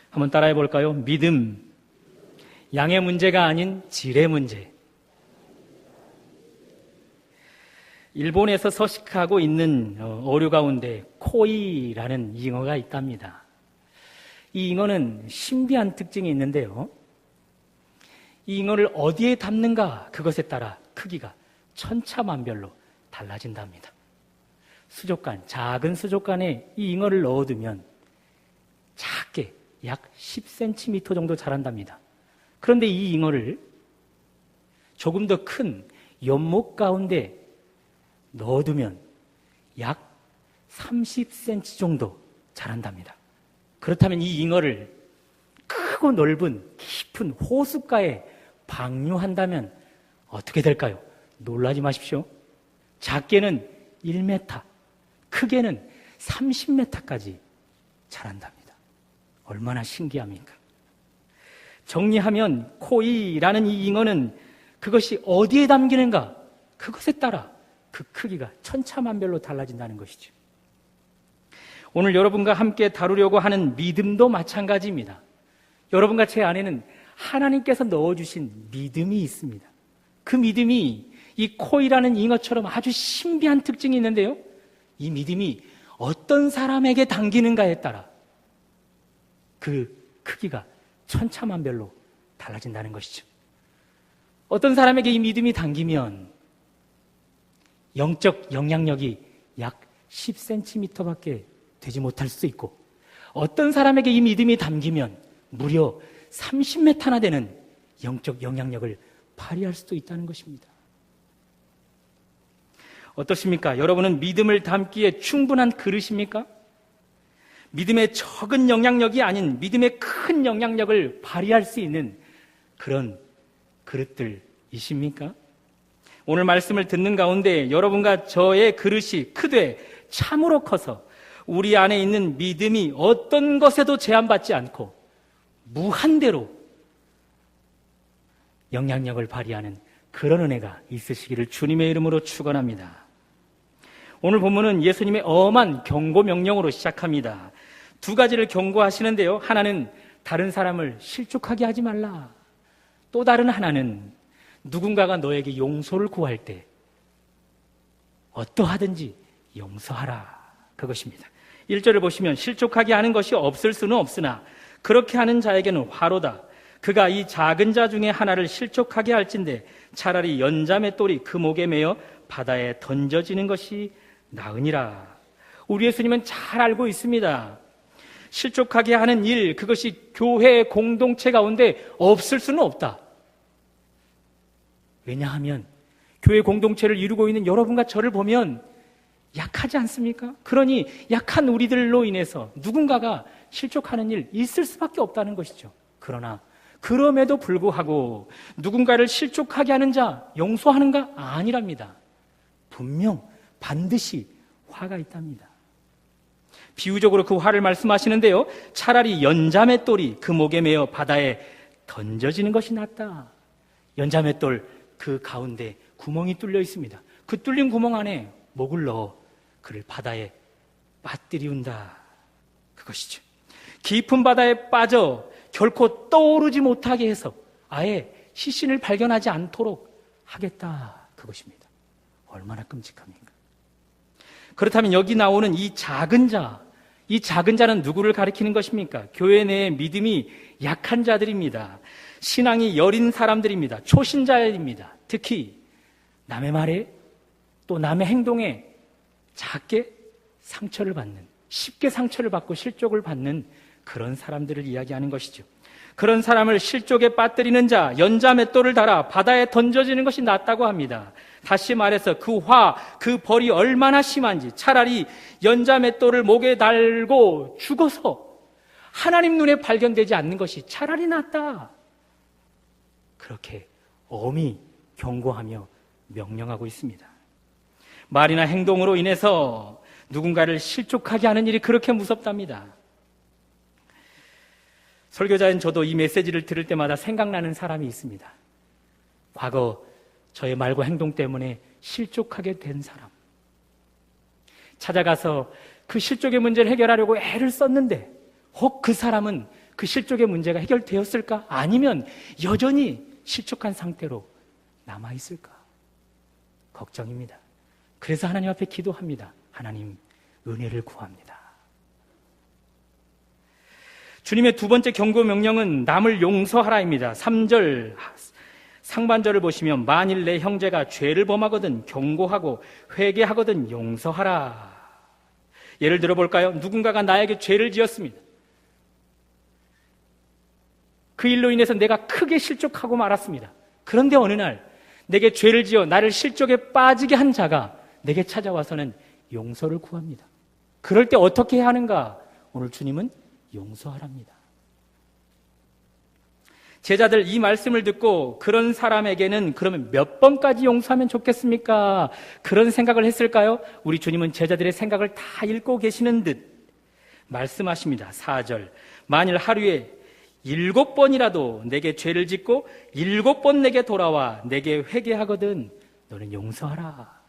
한번 따라해 볼까요? 믿음. 양의 문제가 아닌 질의 문제. 일본에서 서식하고 있는 어류 가운데 코이라는 잉어가 있답니다. 이 잉어는 신비한 특징이 있는데요. 이 잉어를 어디에 담는가 그것에 따라 크기가 천차만별로 달라진답니다. 수족관, 작은 수족관에 이 잉어를 넣어두면 작게 약 10cm 정도 자란답니다. 그런데 이 잉어를 조금 더 큰 연못 가운데 넣어두면 약 30cm 정도 자란답니다. 그렇다면 이 잉어를 크고 넓은 깊은 호숫가에 방류한다면 어떻게 될까요? 놀라지 마십시오. 작게는 1m, 크게는 30m까지 자란답니다. 얼마나 신기합니까? 정리하면 코이라는 이 잉어는 그것이 어디에 담기는가 그것에 따라 그 크기가 천차만별로 달라진다는 것이죠. 오늘 여러분과 함께 다루려고 하는 믿음도 마찬가지입니다. 여러분과 제 안에는 하나님께서 넣어주신 믿음이 있습니다. 그 믿음이 이 코이라는 잉어처럼 아주 신비한 특징이 있는데요. 이 믿음이 어떤 사람에게 담기는가에 따라 그 크기가 천차만별로 달라진다는 것이죠. 어떤 사람에게 이 믿음이 담기면 영적 영향력이 약 10cm밖에 되지 못할 수도 있고, 어떤 사람에게 이 믿음이 담기면 무려 30m나 되는 영적 영향력을 발휘할 수도 있다는 것입니다. 어떠십니까? 여러분은 믿음을 담기에 충분한 그릇입니까? 믿음의 적은 영향력이 아닌 믿음의 큰 영향력을 발휘할 수 있는 그런 그릇들이십니까? 오늘 말씀을 듣는 가운데 여러분과 저의 그릇이 크되 참으로 커서 우리 안에 있는 믿음이 어떤 것에도 제한받지 않고 무한대로 영향력을 발휘하는 그런 은혜가 있으시기를 주님의 이름으로 축원합니다. 오늘 본문은 예수님의 엄한 경고 명령으로 시작합니다. 두 가지를 경고하시는데요. 하나는 다른 사람을 실족하게 하지 말라. 또 다른 하나는 누군가가 너에게 용서를 구할 때 어떠하든지 용서하라. 그것입니다. 1절을 보시면 실족하게 하는 것이 없을 수는 없으나 그렇게 하는 자에게는 화로다. 그가 이 작은 자 중에 하나를 실족하게 할진대 차라리 연자매 똘이 그 목에 매어 바다에 던져지는 것이 나으니라. 우리 예수님은 잘 알고 있습니다. 실족하게 하는 일, 그것이 교회 공동체 가운데 없을 수는 없다. 왜냐하면 교회 공동체를 이루고 있는 여러분과 저를 보면 약하지 않습니까? 그러니 약한 우리들로 인해서 누군가가 실족하는 일 있을 수밖에 없다는 것이죠. 그러나 그럼에도 불구하고 누군가를 실족하게 하는 자 용서하는가? 아니랍니다. 분명 반드시 화가 있답니다. 비유적으로 그 화를 말씀하시는데요. 차라리 연자맷돌이 그 목에 매어 바다에 던져지는 것이 낫다. 연자맷돌 그 가운데 구멍이 뚫려 있습니다. 그 뚫린 구멍 안에 목을 넣어 그를 바다에 빠뜨리운다. 그것이죠. 깊은 바다에 빠져 결코 떠오르지 못하게 해서 아예 시신을 발견하지 않도록 하겠다. 그것입니다. 얼마나 끔찍합니까? 그렇다면 여기 나오는 이 작은 자는 누구를 가리키는 것입니까? 교회 내에 믿음이 약한 자들입니다. 신앙이 여린 사람들입니다. 초신자입니다. 특히 남의 말에 또 남의 행동에 작게 상처를 받는, 쉽게 상처를 받고 실족을 받는 그런 사람들을 이야기하는 것이죠. 그런 사람을 실족에 빠뜨리는 자, 연자맷돌을 달아 바다에 던져지는 것이 낫다고 합니다. 다시 말해서 그 화, 그 벌이 얼마나 심한지 차라리 연자맷돌을 목에 달고 죽어서 하나님 눈에 발견되지 않는 것이 차라리 낫다. 그렇게 엄히 경고하며 명령하고 있습니다. 말이나 행동으로 인해서 누군가를 실족하게 하는 일이 그렇게 무섭답니다. 설교자인 저도 이 메시지를 들을 때마다 생각나는 사람이 있습니다. 과거 저의 말과 행동 때문에 실족하게 된 사람. 찾아가서 그 실족의 문제를 해결하려고 애를 썼는데 혹 그 사람은 그 실족의 문제가 해결되었을까? 아니면 여전히 실족한 상태로 남아있을까? 걱정입니다. 그래서 하나님 앞에 기도합니다. 하나님, 은혜를 구합니다. 주님의 두 번째 경고 명령은 남을 용서하라입니다. 3절 상반절을 보시면 만일 내 형제가 죄를 범하거든 경고하고 회개하거든 용서하라. 예를 들어 볼까요? 누군가가 나에게 죄를 지었습니다. 그 일로 인해서 내가 크게 실족하고 말았습니다. 그런데 어느 날 내게 죄를 지어 나를 실족에 빠지게 한 자가 내게 찾아와서는 용서를 구합니다. 그럴 때 어떻게 해야 하는가? 오늘 주님은 용서하랍니다. 제자들 이 말씀을 듣고 그런 사람에게는 그러면 몇 번까지 용서하면 좋겠습니까? 그런 생각을 했을까요? 우리 주님은 제자들의 생각을 다 읽고 계시는 듯 말씀하십니다. 4절 만일 하루에 7번이라도 내게 죄를 짓고 7번 내게 돌아와 내게 회개하거든 너는 용서하라.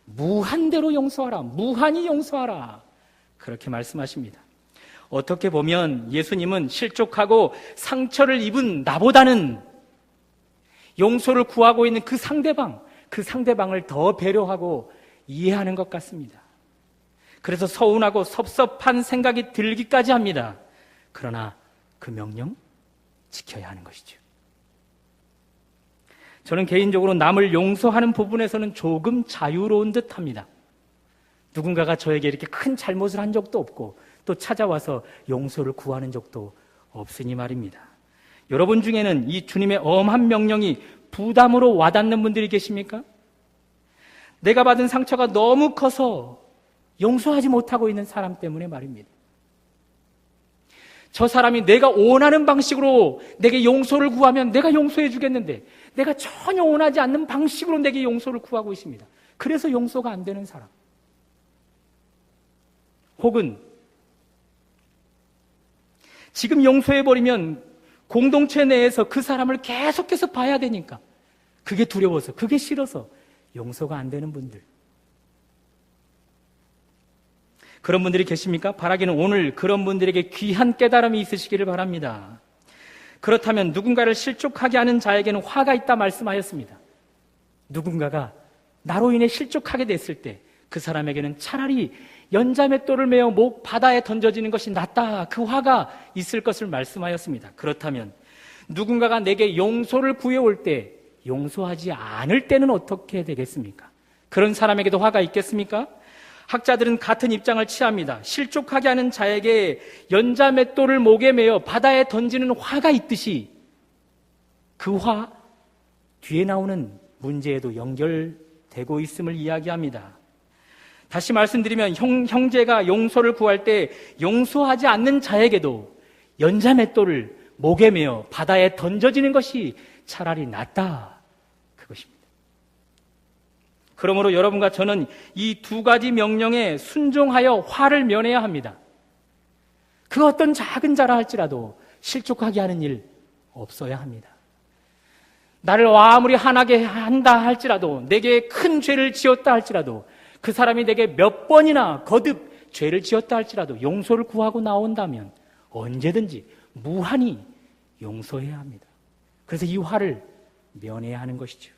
무한대로 용서하라. 무한히 용서하라. 그렇게 말씀하십니다. 어떻게 보면 예수님은 실족하고 상처를 입은 나보다는 용서를 구하고 있는 그 상대방을 더 배려하고 이해하는 것 같습니다. 그래서 서운하고 섭섭한 생각이 들기까지 합니다. 그러나 그 명령 지켜야 하는 것이죠. 저는 개인적으로 남을 용서하는 부분에서는 조금 자유로운 듯 합니다. 누군가가 저에게 이렇게 큰 잘못을 한 적도 없고 또 찾아와서 용서를 구하는 적도 없으니 말입니다. 여러분 중에는 이 주님의 엄한 명령이 부담으로 와닿는 분들이 계십니까? 내가 받은 상처가 너무 커서 용서하지 못하고 있는 사람 때문에 말입니다. 저 사람이 내가 원하는 방식으로 내게 용서를 구하면 내가 용서해 주겠는데 내가 전혀 원하지 않는 방식으로 내게 용서를 구하고 있습니다. 그래서 용서가 안 되는 사람. 혹은 지금 용서해버리면 공동체 내에서 그 사람을 계속해서 봐야 되니까 그게 두려워서, 그게 싫어서 용서가 안 되는 분들. 그런 분들이 계십니까? 바라기는 오늘 그런 분들에게 귀한 깨달음이 있으시기를 바랍니다. 그렇다면 누군가를 실족하게 하는 자에게는 화가 있다 말씀하였습니다. 누군가가 나로 인해 실족하게 됐을 때 그 사람에게는 차라리 연자맷돌을 메어 목 바다에 던져지는 것이 낫다. 그 화가 있을 것을 말씀하였습니다. 그렇다면 누군가가 내게 용서를 구해올 때 용서하지 않을 때는 어떻게 되겠습니까? 그런 사람에게도 화가 있겠습니까? 학자들은 같은 입장을 취합니다. 실족하게 하는 자에게 연자맷돌을 목에 메어 바다에 던지는 화가 있듯이 그 화 뒤에 나오는 문제에도 연결되고 있음을 이야기합니다. 다시 말씀드리면 형제가 용서를 구할 때 용서하지 않는 자에게도 연자맷돌을 목에 메어 바다에 던져지는 것이 차라리 낫다. 그것입니다. 그러므로 여러분과 저는 이 두 가지 명령에 순종하여 화를 면해야 합니다. 그 어떤 작은 자라 할지라도 실족하게 하는 일 없어야 합니다. 나를 아무리 화나게 한다 할지라도, 내게 큰 죄를 지었다 할지라도, 그 사람이 내게 몇 번이나 거듭 죄를 지었다 할지라도 용서를 구하고 나온다면 언제든지 무한히 용서해야 합니다. 그래서 이 화를 면해야 하는 것이죠.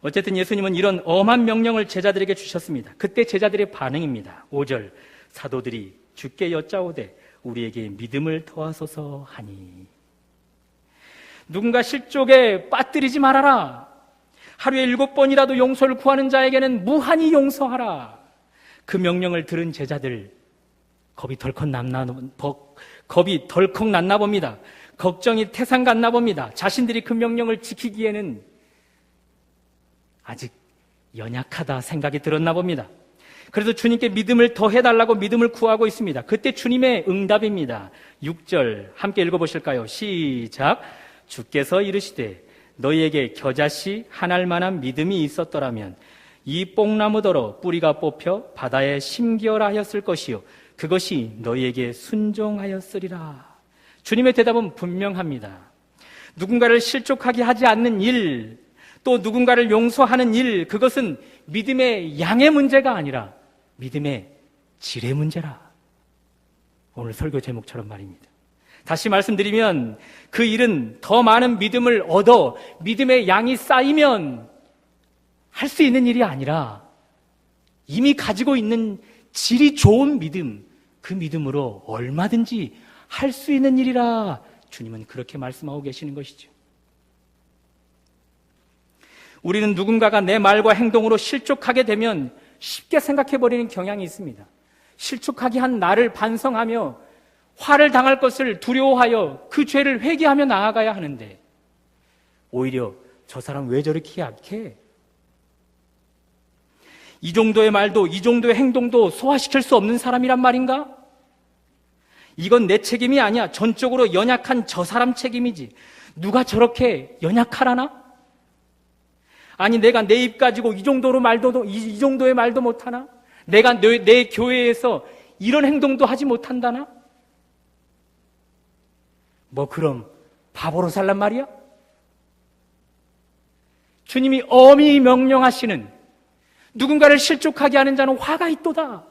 어쨌든 예수님은 이런 엄한 명령을 제자들에게 주셨습니다. 그때 제자들의 반응입니다. 5절 사도들이 주께 여짜오되 우리에게 믿음을 더하소서 하니. 누군가 실족에 빠뜨리지 말아라. 하루에 7번이라도 용서를 구하는 자에게는 무한히 용서하라. 그 명령을 들은 제자들 겁이 덜컥 났나 봅니다. 걱정이 태산 갔나 봅니다. 자신들이 그 명령을 지키기에는 아직 연약하다 생각이 들었나 봅니다. 그래서 주님께 믿음을 더해달라고 믿음을 구하고 있습니다. 그때 주님의 응답입니다. 6절 함께 읽어보실까요? 시작. 주께서 이르시되 너희에게 겨자씨 한 알만한 믿음이 있었더라면 이 뽕나무더러 뿌리가 뽑혀 바다에 심기어라 하였을 것이요 그것이 너희에게 순종하였으리라. 주님의 대답은 분명합니다. 누군가를 실족하게 하지 않는 일, 또 누군가를 용서하는 일, 그것은 믿음의 양의 문제가 아니라 믿음의 질의 문제라. 오늘 설교 제목처럼 말입니다. 다시 말씀드리면 그 일은 더 많은 믿음을 얻어 믿음의 양이 쌓이면 할 수 있는 일이 아니라 이미 가지고 있는 질이 좋은 믿음, 그 믿음으로 얼마든지 할 수 있는 일이라 주님은 그렇게 말씀하고 계시는 것이죠. 우리는 누군가가 내 말과 행동으로 실족하게 되면 쉽게 생각해버리는 경향이 있습니다. 실족하게 한 나를 반성하며 화를 당할 것을 두려워하여 그 죄를 회개하며 나아가야 하는데 오히려 저 사람 왜 저렇게 약해? 이 정도의 말도 이 정도의 행동도 소화시킬 수 없는 사람이란 말인가? 이건 내 책임이 아니야. 전적으로 연약한 저 사람 책임이지. 누가 저렇게 연약하라나? 아니 내가 내 입 가지고 이 정도의 말도 못하나? 내가 내 교회에서 이런 행동도 하지 못한다나? 뭐 그럼 바보로 살란 말이야? 주님이 엄히 명령하시는 누군가를 실족하게 하는 자는 화가 있도다.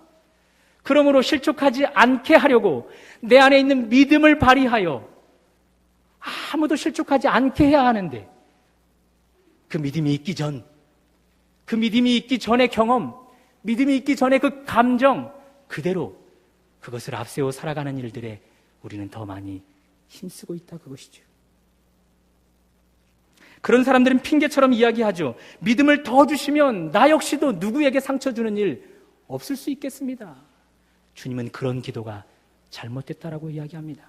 그러므로 실족하지 않게 하려고 내 안에 있는 믿음을 발휘하여 아무도 실족하지 않게 해야 하는데 그 믿음이 있기 전의 경험, 믿음이 있기 전에 그 감정 그대로 그것을 앞세워 살아가는 일들에 우리는 더 많이 힘쓰고 있다 그것이죠. 그런 사람들은 핑계처럼 이야기하죠. 믿음을 더 주시면 나 역시도 누구에게 상처 주는 일 없을 수 있겠습니다. 주님은 그런 기도가 잘못됐다라고 이야기합니다.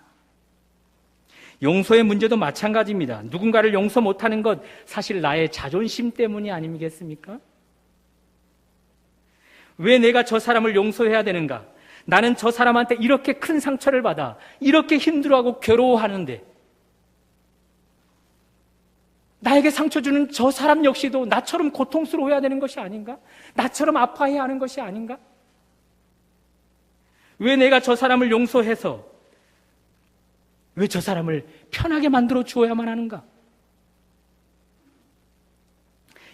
용서의 문제도 마찬가지입니다. 누군가를 용서 못하는 것 사실 나의 자존심 때문이 아니겠습니까? 왜 내가 저 사람을 용서해야 되는가? 나는 저 사람한테 이렇게 큰 상처를 받아 이렇게 힘들어하고 괴로워하는데 나에게 상처 주는 저 사람 역시도 나처럼 고통스러워해야 되는 것이 아닌가? 나처럼 아파해야 하는 것이 아닌가? 왜 내가 저 사람을 용서해서 왜 저 사람을 편하게 만들어 주어야만 하는가?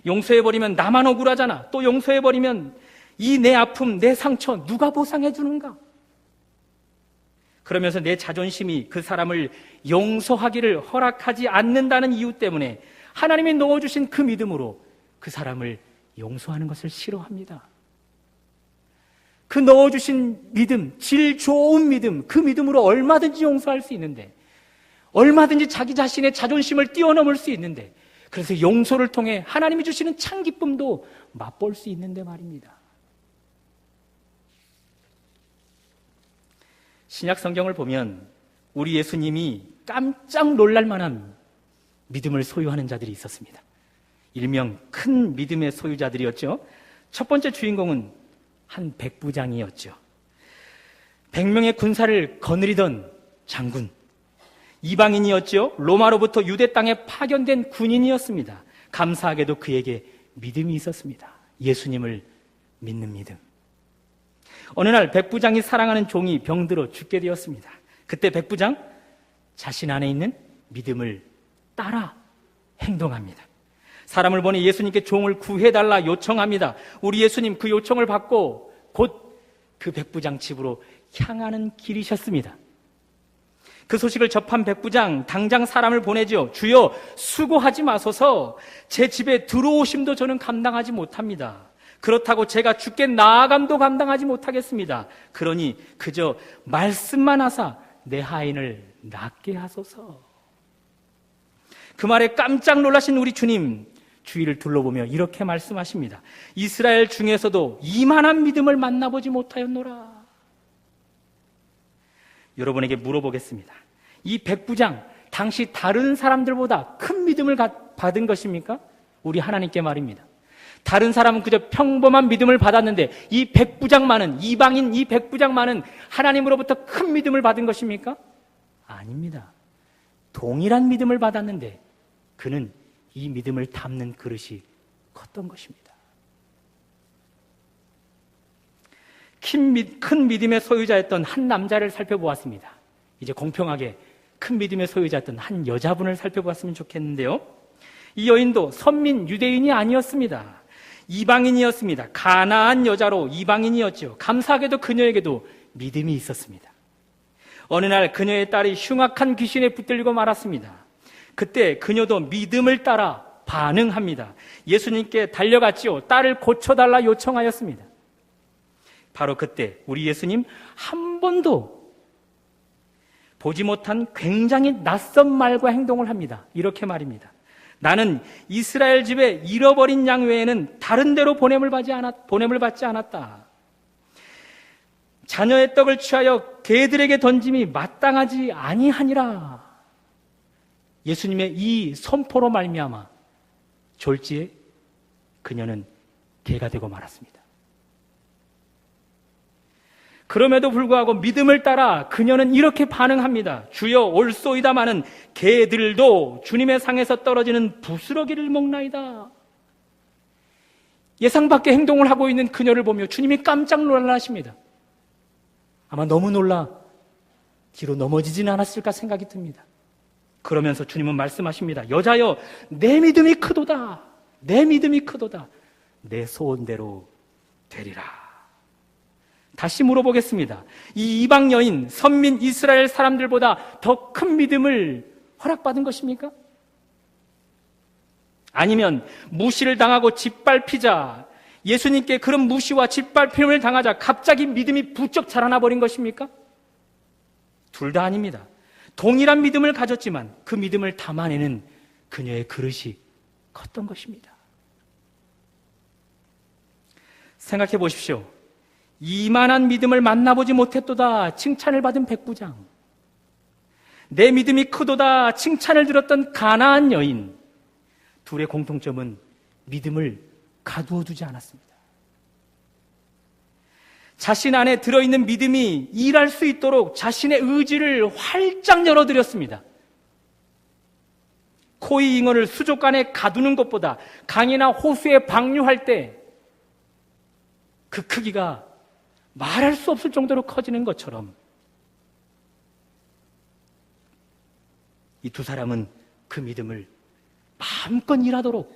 용서해버리면 나만 억울하잖아. 또 용서해버리면 이 내 아픔, 내 상처 누가 보상해 주는가? 그러면서 내 자존심이 그 사람을 용서하기를 허락하지 않는다는 이유 때문에 하나님이 넣어주신 그 믿음으로 그 사람을 용서하는 것을 싫어합니다. 그 넣어주신 믿음, 질 좋은 믿음, 그 믿음으로 얼마든지 용서할 수 있는데 얼마든지 자기 자신의 자존심을 뛰어넘을 수 있는데 그래서 용서를 통해 하나님이 주시는 참 기쁨도 맛볼 수 있는데 말입니다. 신약 성경을 보면 우리 예수님이 깜짝 놀랄 만한 믿음을 소유하는 자들이 있었습니다. 일명 큰 믿음의 소유자들이었죠. 첫 번째 주인공은 한 백부장이었죠. 100명의 군사를 거느리던 장군, 이방인이었죠. 로마로부터 유대 땅에 파견된 군인이었습니다. 감사하게도 그에게 믿음이 있었습니다. 예수님을 믿는 믿음. 어느 날 백부장이 사랑하는 종이 병들어 죽게 되었습니다. 그때 백부장 자신 안에 있는 믿음을 따라 행동합니다. 사람을 보내 예수님께 종을 구해달라 요청합니다. 우리 예수님 그 요청을 받고 곧 그 백부장 집으로 향하는 길이셨습니다. 그 소식을 접한 백부장 당장 사람을 보내죠. 주여 수고하지 마소서. 제 집에 들어오심도 저는 감당하지 못합니다. 그렇다고 제가 죽게 나아감도 감당하지 못하겠습니다. 그러니 그저 말씀만 하사 내 하인을 낫게 하소서. 그 말에 깜짝 놀라신 우리 주님, 주위를 둘러보며 이렇게 말씀하십니다. 이스라엘 중에서도 이만한 믿음을 만나보지 못하였노라. 여러분에게 물어보겠습니다. 이 백부장, 당시 다른 사람들보다 큰 믿음을 받은 것입니까? 우리 하나님께 말입니다. 다른 사람은 그저 평범한 믿음을 받았는데 이 백부장만은, 이방인 이 백부장만은 하나님으로부터 큰 믿음을 받은 것입니까? 아닙니다. 동일한 믿음을 받았는데 그는 이 믿음을 담는 그릇이 컸던 것입니다. 큰 믿음의 소유자였던 한 남자를 살펴보았습니다. 이제 공평하게 큰 믿음의 소유자였던 한 여자분을 살펴보았으면 좋겠는데요. 이 여인도 선민 유대인이 아니었습니다. 이방인이었습니다. 가나안 여자로 이방인이었죠. 감사하게도 그녀에게도 믿음이 있었습니다. 어느 날 그녀의 딸이 흉악한 귀신에 붙들리고 말았습니다. 그때 그녀도 믿음을 따라 반응합니다. 예수님께 달려갔지요. 딸을 고쳐달라 요청하였습니다. 바로 그때 우리 예수님 한 번도 보지 못한 굉장히 낯선 말과 행동을 합니다. 이렇게 말입니다. 나는 이스라엘 집에 잃어버린 양 외에는 다른 데로 보냄을 받지 않았다. 자녀의 떡을 취하여 개들에게 던짐이 마땅하지 아니하니라. 예수님의 이 선포로 말미암아 졸지에 그녀는 개가 되고 말았습니다. 그럼에도 불구하고 믿음을 따라 그녀는 이렇게 반응합니다. 주여 올소이다마는 개들도 주님의 상에서 떨어지는 부스러기를 먹나이다. 예상 밖의 행동을 하고 있는 그녀를 보며 주님이 깜짝 놀라십니다. 아마 너무 놀라 뒤로 넘어지진 않았을까 생각이 듭니다. 그러면서 주님은 말씀하십니다. 여자여, 내 믿음이 크도다. 내 믿음이 크도다. 내 소원대로 되리라. 다시 물어보겠습니다. 이 이방 여인, 선민 이스라엘 사람들보다 더 큰 믿음을 허락받은 것입니까? 아니면 무시를 당하고 짓밟히자, 예수님께 그런 무시와 짓밟힘을 당하자 갑자기 믿음이 부쩍 자라나 버린 것입니까? 둘 다 아닙니다. 동일한 믿음을 가졌지만 그 믿음을 담아내는 그녀의 그릇이 컸던 것입니다. 생각해 보십시오. 이만한 믿음을 만나보지 못했도다 칭찬을 받은 백부장, 내 믿음이 크도다 칭찬을 들었던 가나안 여인, 둘의 공통점은 믿음을 가두어 두지 않았습니다. 자신 안에 들어있는 믿음이 일할 수 있도록 자신의 의지를 활짝 열어드렸습니다. 코이 잉어를 수족관에 가두는 것보다 강이나 호수에 방류할 때 그 크기가 말할 수 없을 정도로 커지는 것처럼 이 두 사람은 그 믿음을 마음껏 일하도록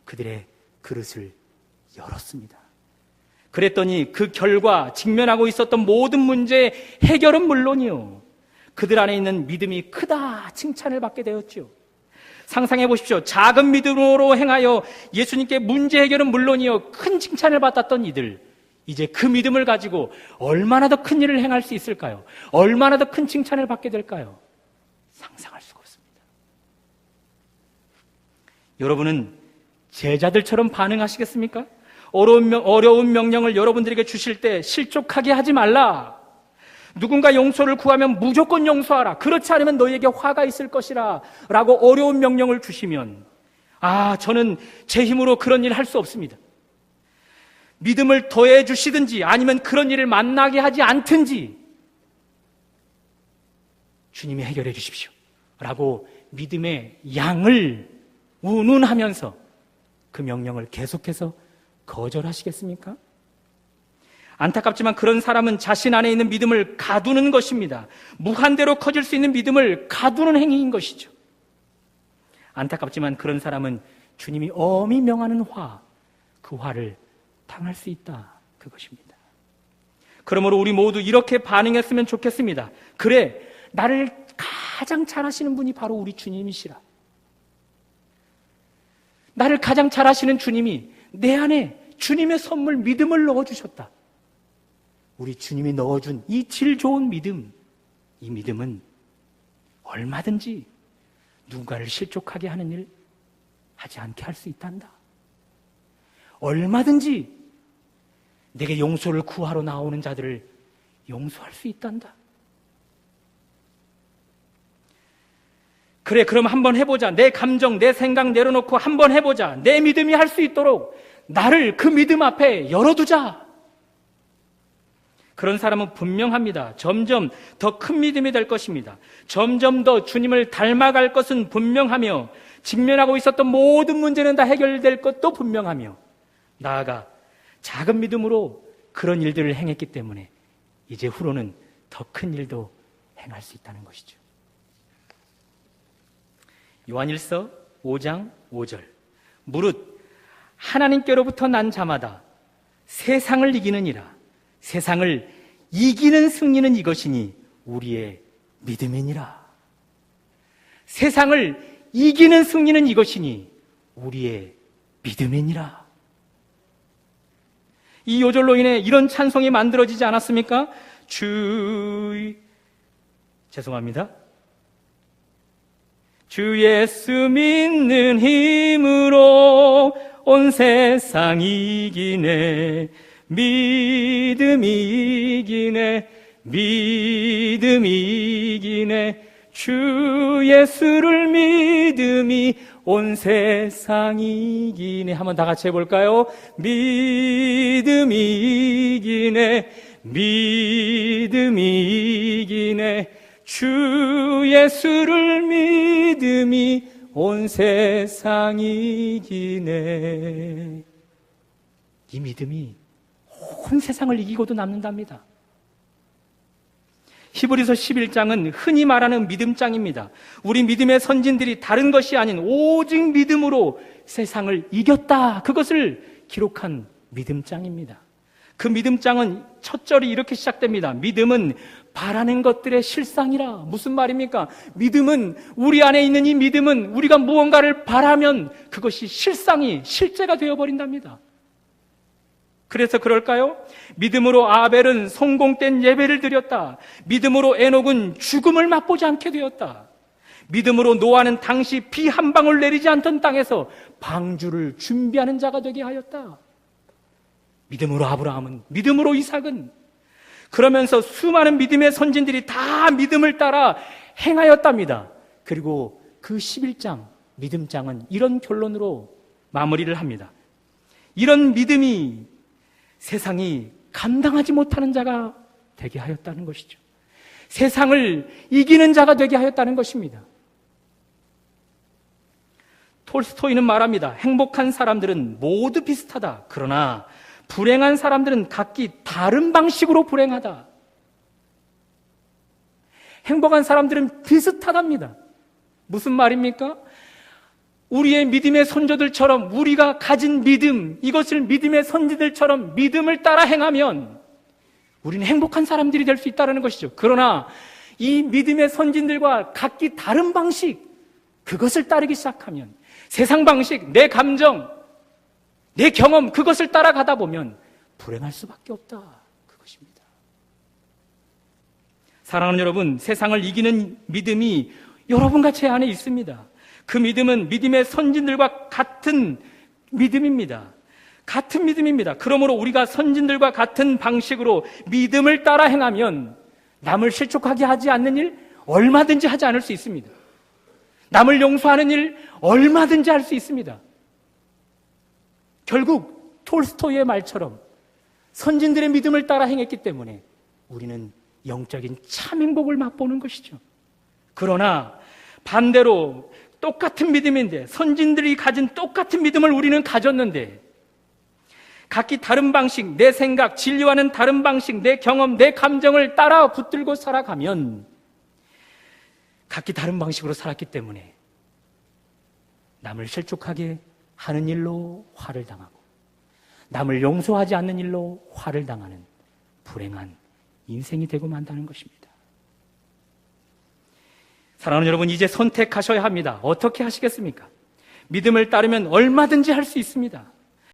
그들의 그릇을 열었습니다. 그랬더니 그 결과 직면하고 있었던 모든 문제의 해결은 물론이요, 그들 안에 있는 믿음이 크다 칭찬을 받게 되었죠. 상상해 보십시오. 작은 믿음으로 행하여 예수님께 문제 해결은 물론이요 큰 칭찬을 받았던 이들, 이제 그 믿음을 가지고 얼마나 더 큰 일을 행할 수 있을까요? 얼마나 더 큰 칭찬을 받게 될까요? 상상할 수가 없습니다. 여러분은 제자들처럼 반응하시겠습니까? 어려운 명령을 여러분들에게 주실 때 실족하게 하지 말라, 누군가 용서를 구하면 무조건 용서하라, 그렇지 않으면 너희에게 화가 있을 것이라 라고 어려운 명령을 주시면, 저는 제 힘으로 그런 일 할 수 없습니다, 믿음을 더해 주시든지 아니면 그런 일을 만나게 하지 않든지 주님이 해결해 주십시오 라고 믿음의 양을 운운하면서 그 명령을 계속해서 거절하시겠습니까? 안타깝지만 그런 사람은 자신 안에 있는 믿음을 가두는 것입니다. 무한대로 커질 수 있는 믿음을 가두는 행위인 것이죠. 안타깝지만 그런 사람은 주님이 엄히 명하는 그 화를 당할 수 있다, 그것입니다. 그러므로 우리 모두 이렇게 반응했으면 좋겠습니다. 그래, 나를 가장 잘 아시는 분이 바로 우리 주님이시라. 나를 가장 잘 아시는 주님이 내 안에 주님의 선물 믿음을 넣어주셨다. 우리 주님이 넣어준 이 질 좋은 믿음, 이 믿음은 얼마든지 누군가를 실족하게 하는 일 하지 않게 할 수 있단다. 얼마든지 내게 용서를 구하러 나오는 자들을 용서할 수 있단다. 그래, 그럼 한번 해보자. 내 감정, 내 생각 내려놓고 한번 해보자. 내 믿음이 할 수 있도록 나를 그 믿음 앞에 열어두자. 그런 사람은 분명합니다. 점점 더 큰 믿음이 될 것입니다. 점점 더 주님을 닮아갈 것은 분명하며, 직면하고 있었던 모든 문제는 다 해결될 것도 분명하며, 나아가 작은 믿음으로 그런 일들을 행했기 때문에 이제 후로는 더 큰 일도 행할 수 있다는 것이죠. 요한일서 5장 5절, 무릇 하나님께로부터 난 자마다 세상을 이기느니라. 세상을 이기는 승리는 이것이니 우리의 믿음이니라. 세상을 이기는 승리는 이것이니 우리의 믿음이니라. 이 요절로 인해 이런 찬송이 만들어지지 않았습니까? 죄송합니다. 주 예수 믿는 힘으로 온 세상 이기네. 믿음이 이기네. 믿음이 이기네. 주 예수를 믿음이 온 세상 이기네. 한번 다 같이 해볼까요? 믿음이 이기네. 믿음이 이기네. 주 예수를 믿음이 온 세상 이기네. 이 믿음이 온 세상을 이기고도 남는답니다. 히브리서 11장은 흔히 말하는 믿음장입니다. 우리 믿음의 선진들이 다른 것이 아닌 오직 믿음으로 세상을 이겼다. 그것을 기록한 믿음장입니다. 그 믿음장은 첫 절이 이렇게 시작됩니다. 믿음은 바라는 것들의 실상이라. 무슨 말입니까? 믿음은, 우리 안에 있는 이 믿음은 우리가 무언가를 바라면 그것이 실제가 되어버린답니다. 그래서 그럴까요? 믿음으로 아벨은 성공된 예배를 드렸다. 믿음으로 에녹은 죽음을 맛보지 않게 되었다. 믿음으로 노아는 당시 비 한 방울 내리지 않던 땅에서 방주를 준비하는 자가 되게 하였다. 믿음으로 아브라함은, 믿음으로 이삭은, 그러면서 수많은 믿음의 선진들이 다 믿음을 따라 행하였답니다. 그리고 그 11장 믿음장은 이런 결론으로 마무리를 합니다. 이런 믿음이 세상이 감당하지 못하는 자가 되게 하였다는 것이죠. 세상을 이기는 자가 되게 하였다는 것입니다. 톨스토이는 말합니다. 행복한 사람들은 모두 비슷하다. 그러나 불행한 사람들은 각기 다른 방식으로 불행하다. 행복한 사람들은 비슷하답니다. 무슨 말입니까? 우리의 믿음의 선조들처럼 우리가 가진 믿음, 이것을 믿음의 선지들처럼 믿음을 따라 행하면 우리는 행복한 사람들이 될 수 있다는 것이죠. 그러나 이 믿음의 선진들과 각기 다른 방식, 그것을 따르기 시작하면, 세상 방식, 내 감정, 내 경험, 그것을 따라가다 보면 불행할 수밖에 없다. 그것입니다. 사랑하는 여러분, 세상을 이기는 믿음이 여러분과 제 안에 있습니다. 그 믿음은 믿음의 선진들과 같은 믿음입니다. 같은 믿음입니다. 그러므로 우리가 선진들과 같은 방식으로 믿음을 따라 행하면 남을 실족하게 하지 않는 일 얼마든지 하지 않을 수 있습니다. 남을 용서하는 일 얼마든지 할 수 있습니다. 결국 톨스토이의 말처럼 선진들의 믿음을 따라 행했기 때문에 우리는 영적인 참 행복을 맛보는 것이죠. 그러나 반대로 똑같은 믿음인데, 선진들이 가진 똑같은 믿음을 우리는 가졌는데 각기 다른 방식, 내 생각, 진리와는 다른 방식, 내 경험, 내 감정을 따라 붙들고 살아가면 각기 다른 방식으로 살았기 때문에 남을 실족하게 하는 일로 화를 당하고 남을 용서하지 않는 일로 화를 당하는 불행한 인생이 되고 만다는 것입니다. 사랑하는 여러분, 이제 선택하셔야 합니다. 어떻게 하시겠습니까? 믿음을 따르면 얼마든지 할 수 있습니다.